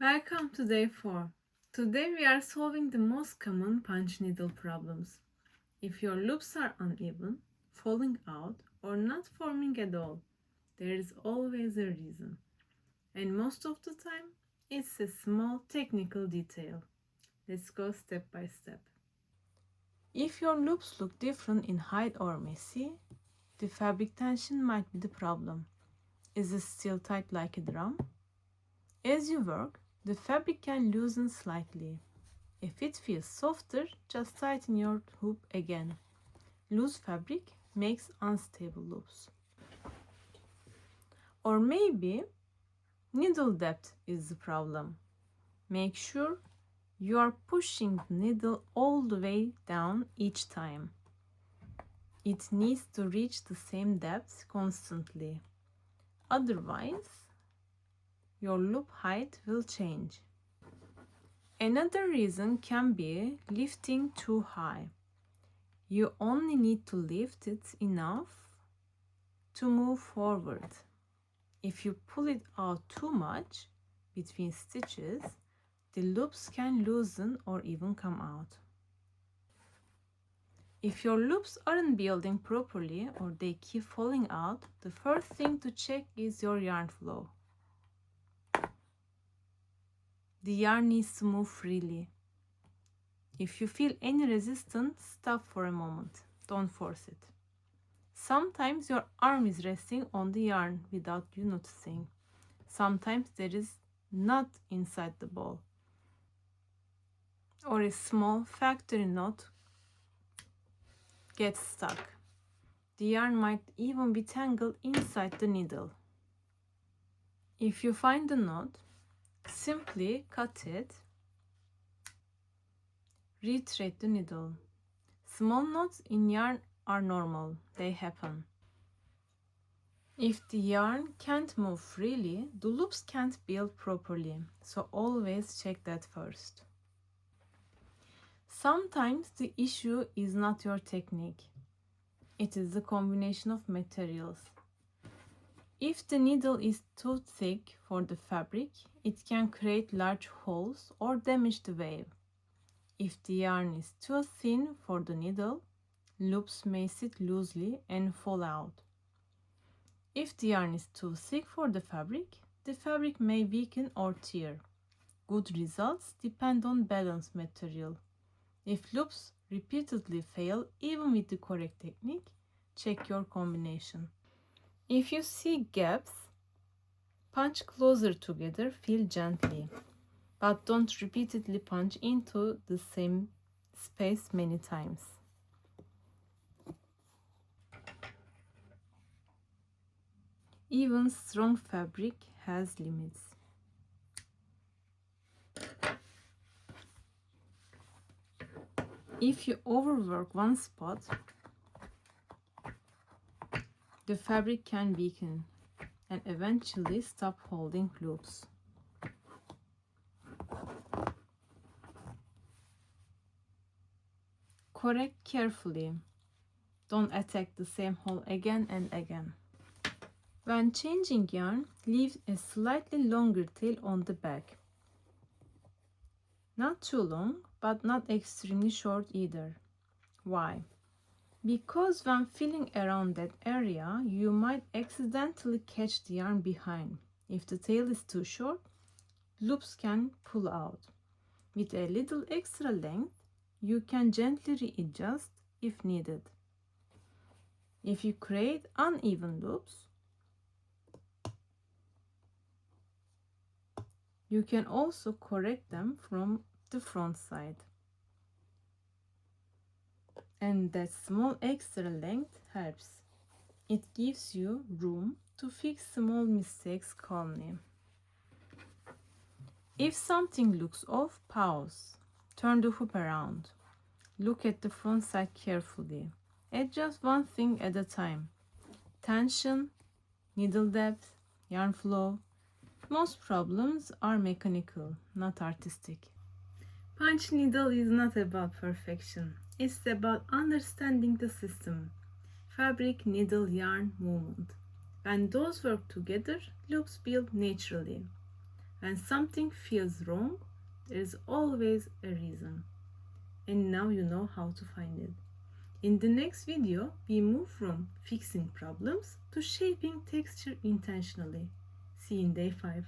Welcome to day 4. Today we are solving the most common punch needle problems. If your loops are uneven, falling out, or not forming at all, there is always a reason. And most of the time, it's a small technical detail. Let's go step by step. If your loops look different in height or messy, the fabric tension might be the problem. Is it still tight like a drum? As you work, the fabric can loosen slightly. If it feels softer, just tighten your hoop again. Loose fabric makes unstable loops. Or maybe needle depth is the problem. Make sure you are pushing the needle all the way down each time. It needs to reach the same depth constantly. Otherwise, your loop height will change. Another reason can be lifting too high. You only need to lift it enough to move forward. If you pull it out too much between stitches, the loops can loosen or even come out. If your loops aren't building properly or they keep falling out, the first thing to check is your yarn flow. The yarn needs to move freely. If you feel any resistance, stop for a moment. Don't force it. Sometimes your arm is resting on the yarn without you noticing. Sometimes there is knot inside the ball. Or a small factory knot gets stuck. The yarn might even be tangled inside the needle. If you find the knot, simply cut it. Rethread the needle. Small knots in yarn are normal, they happen. If the yarn can't move freely, the loops can't build properly, so always check that first. Sometimes the issue is not your technique, it is the combination of materials. If the needle is too thick for the fabric, it can create large holes or damage the wave. If the yarn is too thin for the needle, loops may sit loosely and fall out. If the yarn is too thick for the fabric may weaken or tear. Good results depend on balanced material. If loops repeatedly fail, even with the correct technique, check your combination. If you see gaps, punch closer together, feel gently, but don't repeatedly punch into the same space many times. Even strong fabric has limits. If you overwork one spot, the fabric can weaken and eventually stop holding loops. Correct carefully. Don't attack the same hole again and again. When changing yarn, leave a slightly longer tail on the back. Not too long, but not extremely short either. Why? Because when filling around that area, you might accidentally catch the yarn behind. If the tail is too short, loops can pull out. With a little extra length, you can gently readjust if needed. If you create uneven loops, you can also correct them from the front side. And that small extra length helps. It gives you room to fix small mistakes calmly. If something looks off, pause. Turn the hoop around. Look at the front side carefully. Adjust one thing at a time. Tension, needle depth, yarn flow. Most problems are mechanical, not artistic. Punch needle is not about perfection. It's about understanding the system. Fabric, needle, yarn, movement. When those work together, loops build naturally. When something feels wrong, there is always a reason. And now you know how to find it. In the next video, we move from fixing problems to shaping texture intentionally. See you in day 5.